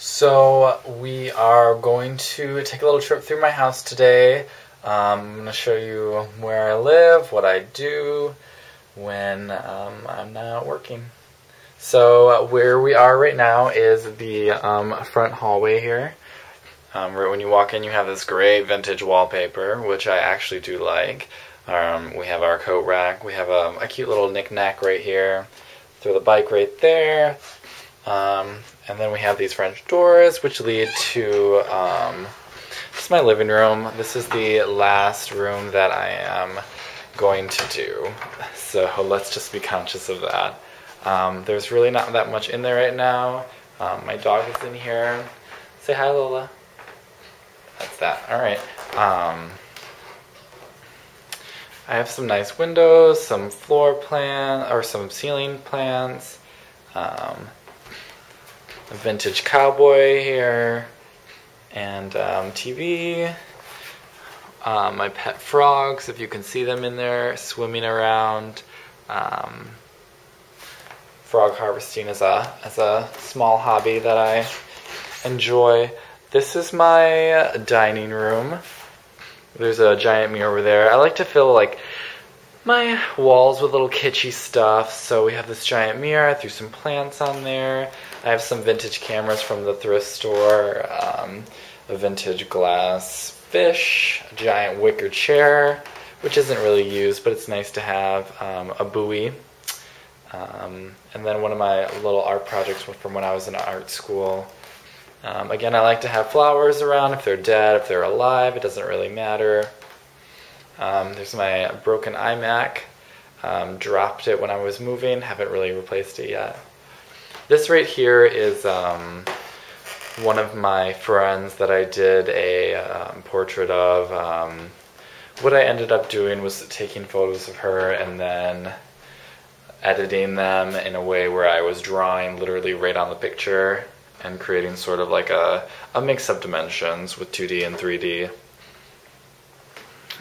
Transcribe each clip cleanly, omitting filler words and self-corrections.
So we are going to take a little trip through my house today. I'm going to show you where I live, what I do when I'm not working. So where we are right now is the front hallway here. Right when you walk in, you have this great vintage wallpaper, which I actually do like. We have our coat rack. We have a cute little knick-knack right here. Throw the bike right there. And then we have these French doors, which lead to this is my living room. This is the last room that I am going to do. So let's just be conscious of that. There's really not that much in there right now. My dog is in here. Say hi, Lola. That's that. All right. I have some nice windows, some floor plan or some ceiling plants, a vintage cowboy here, and TV. My pet frogs, if you can see them in there, swimming around. Frog harvesting is a small hobby that I enjoy. This is my dining room. There's a giant mirror over there. I like to fill like my walls with little kitschy stuff. So we have this giant mirror. I threw some plants on there. I have some vintage cameras from the thrift store, a vintage glass fish, a giant wicker chair, which isn't really used, but it's nice to have, a buoy. And then one of my little art projects from when I was in art school. Again, I like to have flowers around. If they're dead, if they're alive, it doesn't really matter. There's my broken iMac. Dropped it when I was moving. Haven't really replaced it yet. This right here is one of my friends that I did a portrait of. What I ended up doing was taking photos of her and then editing them in a way where I was drawing literally right on the picture and creating sort of like a mix of dimensions with 2D and 3D.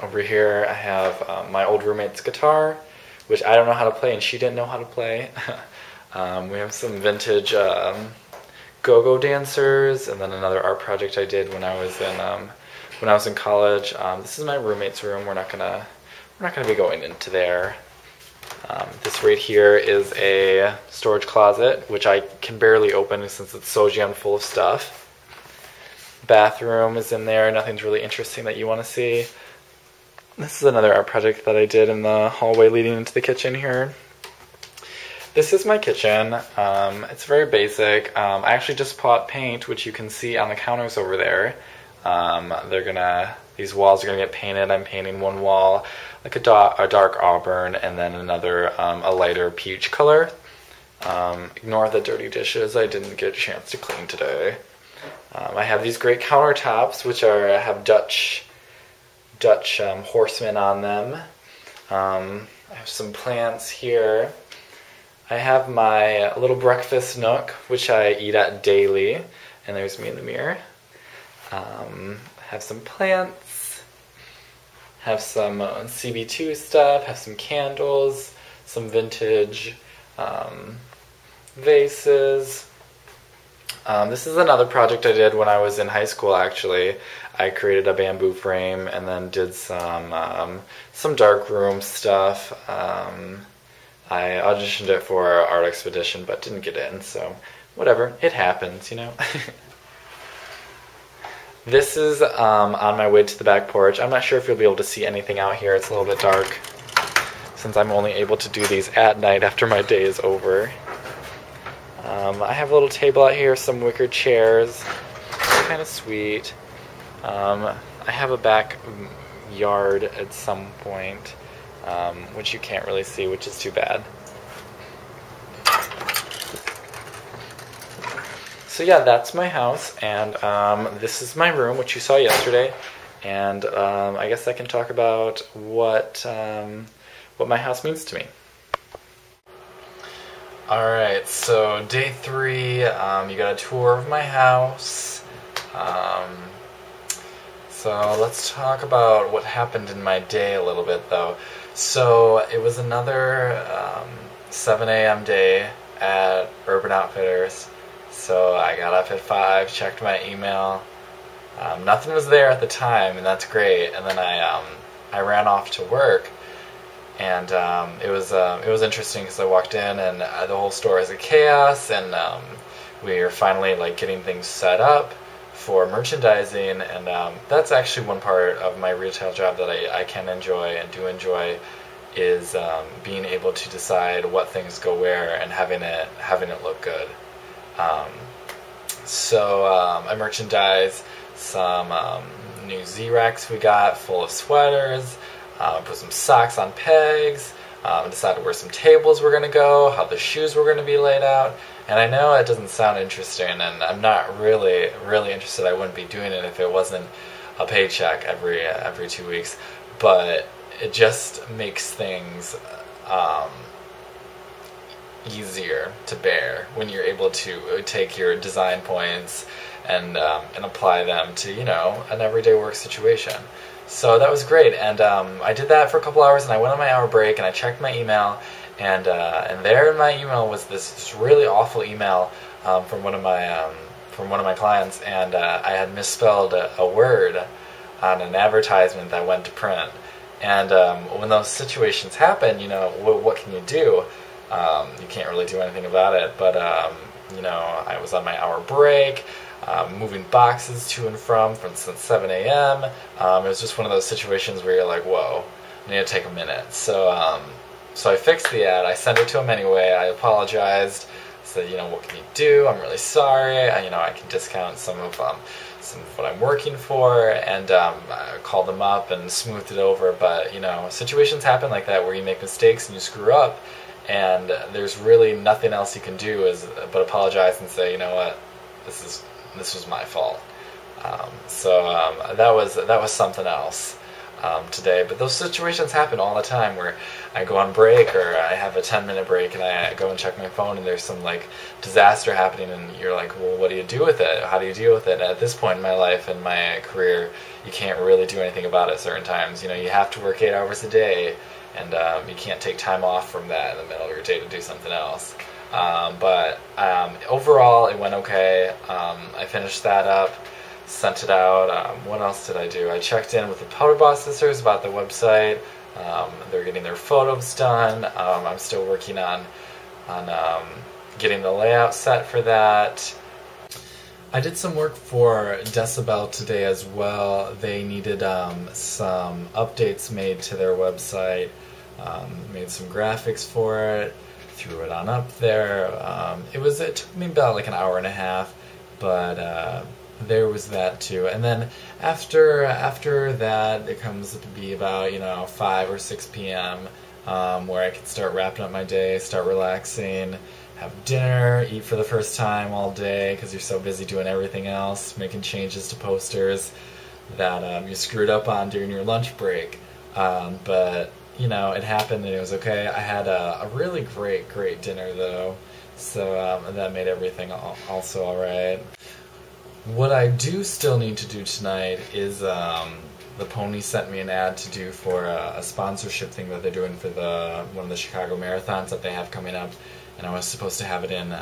Over here I have my old roommate's guitar, which I don't know how to play and she didn't know how to play. We have some vintage go-go dancers, and then another art project I did when I was in college. This is my roommate's room. We're not gonna be going into there. This right here is a storage closet, which I can barely open since it's so jammed full of stuff. Bathroom is in there. Nothing's really interesting that you want to see. This is another art project that I did in the hallway leading into the kitchen here. This is my kitchen. It's very basic. I actually just bought paint, which you can see on the counters over there. These walls are gonna get painted. I'm painting one wall like a dark auburn, and then another a lighter peach color. Ignore the dirty dishes. I didn't get a chance to clean today. I have these great countertops, which have Dutch horsemen on them. I have some plants here. I have my little breakfast nook, which I eat at daily, and there's me in the mirror. Have some plants, have some CB2 stuff, have some candles, some vintage vases. This is another project I did when I was in high school, actually. I created a bamboo frame and then did some dark room stuff. I auditioned it for Art Expedition, but didn't get in, so whatever. It happens, you know? This is on my way to the back porch. I'm not sure if you'll be able to see anything out here. It's a little bit dark, since I'm only able to do these at night after my day is over. I have a little table out here, some wicker chairs. It's kind of sweet. I have a backyard at some point, which you can't really see, which is too bad. So yeah, that's my house, and this is my room, which you saw yesterday, and I guess I can talk about what my house means to me. Alright, so day 3, you got a tour of my house. So let's talk about what happened in my day a little bit, though. So it was another 7 a.m. day at Urban Outfitters. So I got up at 5, checked my email. Nothing was there at the time, and that's great. And then I ran off to work, and it was interesting because I walked in and the whole store is a chaos, and we are finally like getting things set up for merchandising, and that's actually one part of my retail job that I can enjoy and do enjoy, is being able to decide what things go where and having it look good. So I merchandise some new Z-Rex we got full of sweaters, put some socks on pegs, decided where some tables were going to go, how the shoes were going to be laid out. And I know it doesn't sound interesting, and I'm not really interested. I wouldn't be doing it if it wasn't a paycheck every 2 weeks. But it just makes things easier to bear when you're able to take your design points and apply them to, you know, an everyday work situation. So that was great, and I did that for a couple hours, and I went on my hour break, and I checked my email, and there in my email was this really awful email from one of my clients, and I had misspelled a word on an advertisement that went to print. And when those situations happen, you know, what can you do? You can't really do anything about it. But you know, I was on my hour break, moving boxes to and from since 7 a.m. It was just one of those situations where you're like, whoa, I need to take a minute. So I fixed the ad. I sent it to him anyway. I apologized. Said, you know, what can you do? I'm really sorry. You know, I can discount some of what I'm working for, and I called them up and smoothed it over. But you know, situations happen like that where you make mistakes and you screw up, and there's really nothing else you can do but apologize and say, you know what, this was my fault. So that was something else today. But those situations happen all the time where I go on break, or I have a 10-minute break, and I go and check my phone, and there's some like disaster happening, and you're like, well, what do you do with it? How do you deal with it? At this point in my life and my career, you can't really do anything about it certain times. You know, you have to work 8 hours a day, and you can't take time off from that in the middle of your day to do something else. But overall, it went okay. I finished that up, sent it out. What else did I do? I checked in with the Powder Boss Sisters about the website. They're getting their photos done. I'm still working on getting the layout set for that. I did some work for Decibel today as well. They needed some updates made to their website. Made some graphics for it. Threw it on up there. It took me about like an hour and a half, but there was that too. And then after that, it comes to be about, you know, 5 or 6 p.m. Where I can start wrapping up my day, start relaxing, have dinner, eat for the first time all day because you're so busy doing everything else, making changes to posters that you screwed up on during your lunch break. But you know, it happened and it was okay. I had a really great dinner though, so that made everything also alright. What I do still need to do tonight is the Pony sent me an ad to do for a sponsorship thing that they're doing for one of the Chicago marathons that they have coming up, and I was supposed to have it in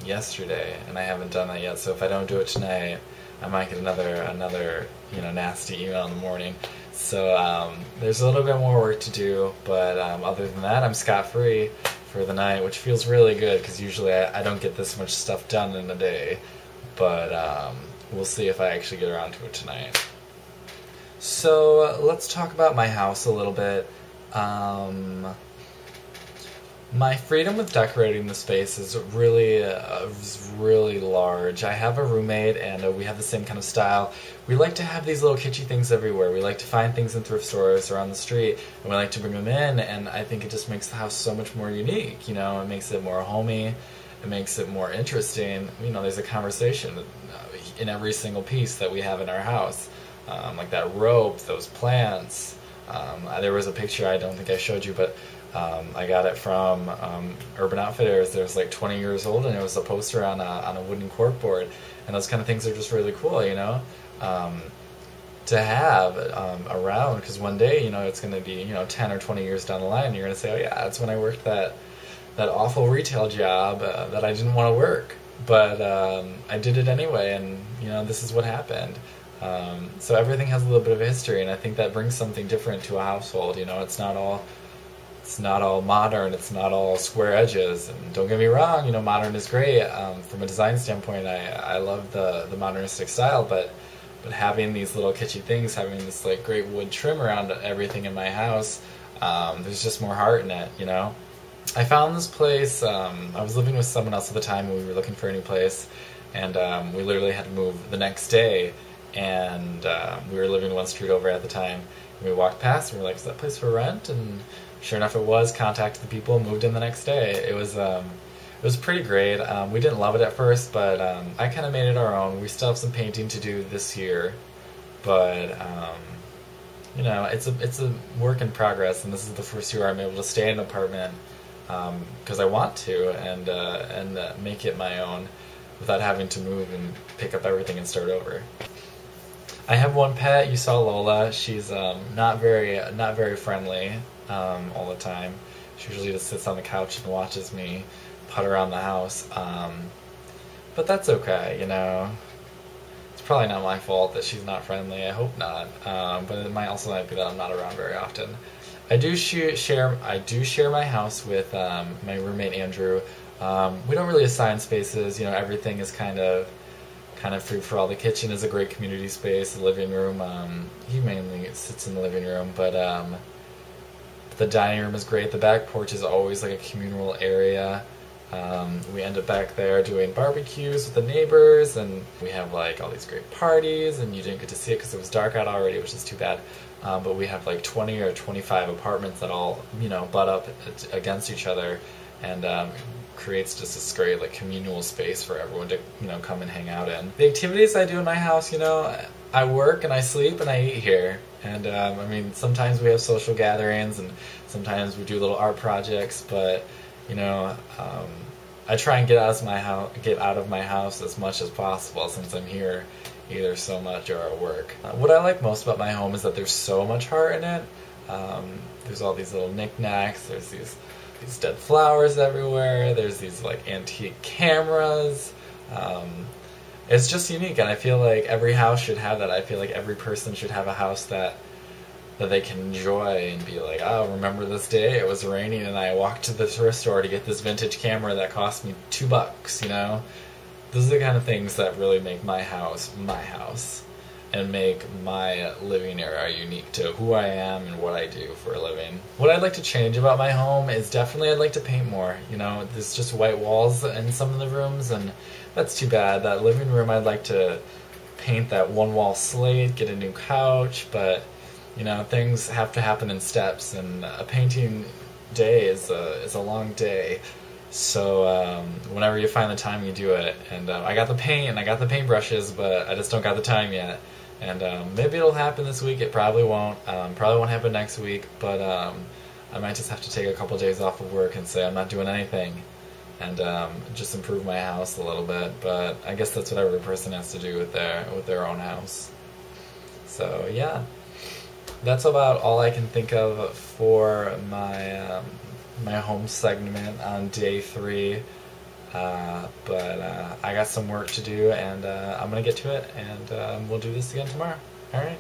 yesterday, and I haven't done that yet. So if I don't do it tonight, I might get another you know, nasty email in the morning. So there's a little bit more work to do, but other than that, I'm scot-free for the night, which feels really good because usually I don't get this much stuff done in a day. But we'll see if I actually get around to it tonight. So let's talk about my house a little bit. My freedom with decorating the space is really large. I have a roommate, and we have the same kind of style. We like to have these little kitschy things everywhere. We like to find things in thrift stores or on the street, and we like to bring them in, and I think it just makes the house so much more unique. You know, it makes it more homey. It makes it more interesting. You know, there's a conversation in every single piece that we have in our house. Like that rope, those plants. There was a picture I don't think I showed you, but I got it from Urban Outfitters. It was like 20 years old, and it was a poster on a wooden corkboard. And those kind of things are just really cool, you know, to have around. Because one day, you know, it's going to be, you know, 10 or 20 years down the line, and you're going to say, oh yeah, that's when I worked that awful retail job that I didn't want to work. but I did it anyway, and this is what happened. So everything has a little bit of a history, and I think that brings something different to a household. It's not all modern. It's not all square edges. And don't get me wrong, modern is great. From a design standpoint, I love the modernistic style, but having these little kitschy things, having this like great wood trim around everything in my house, there's just more heart in it. I found this place. I was living with someone else at the time, and we were looking for a new place, and we literally had to move the next day. And we were living one street over at the time. And we walked past, and we were like, "Is that place for rent?" And sure enough, it was. Contacted the people, moved in the next day. It was pretty great. We didn't love it at first, but I kind of made it our own. We still have some painting to do this year, but it's a work in progress. And this is the first year I'm able to stay in an apartment because I want to, and make it my own without having to move and pick up everything and start over. I have one pet. You saw Lola. She's not very friendly all the time. She usually just sits on the couch and watches me putt around the house. But that's okay, It's probably not my fault that she's not friendly. I hope not. But it might be that I'm not around very often. I do share my house with my roommate Andrew. We don't really assign spaces. Everything is kind of free for all. The kitchen is a great community space. The living room, he mainly sits in the living room, but the dining room is great. The back porch is always like a communal area. We end up back there doing barbecues with the neighbors, and we have like all these great parties, and you didn't get to see it because it was dark out already, which is too bad. But we have like 20 or 25 apartments that all butt up against each other, and creates just this great like communal space for everyone to come and hang out in. The activities I do in my house, I work and I sleep and I eat here, and sometimes we have social gatherings, and sometimes we do little art projects, but I try and get out of my house as much as possible since I'm here either so much or at work. What I like most about my home is that there's so much heart in it. There's all these little knickknacks. There's these dead flowers everywhere. There's these like antique cameras. It's just unique, and I feel like every house should have that. I feel like every person should have a house that they can enjoy and be like, oh, remember this day? It was raining and I walked to the thrift store to get this vintage camera that cost me $2, Those are the kind of things that really make my house, and make my living area unique to who I am and what I do for a living. What I'd like to change about my home is definitely I'd like to paint more. There's just white walls in some of the rooms, and that's too bad. That living room, I'd like to paint that one wall slate, get a new couch, but things have to happen in steps, and a painting day is a long day. So whenever you find the time, you do it. And I got the paint and I got the paintbrushes, but I just don't got the time yet. And maybe it'll happen this week. It probably won't. Probably won't happen next week. But I might just have to take a couple days off of work and say I'm not doing anything, and just improve my house a little bit. But I guess that's what every person has to do with their own house. So yeah, that's about all I can think of for my my home segment on day 3. But I got some work to do, and I'm gonna get to it, and we'll do this again tomorrow. All right.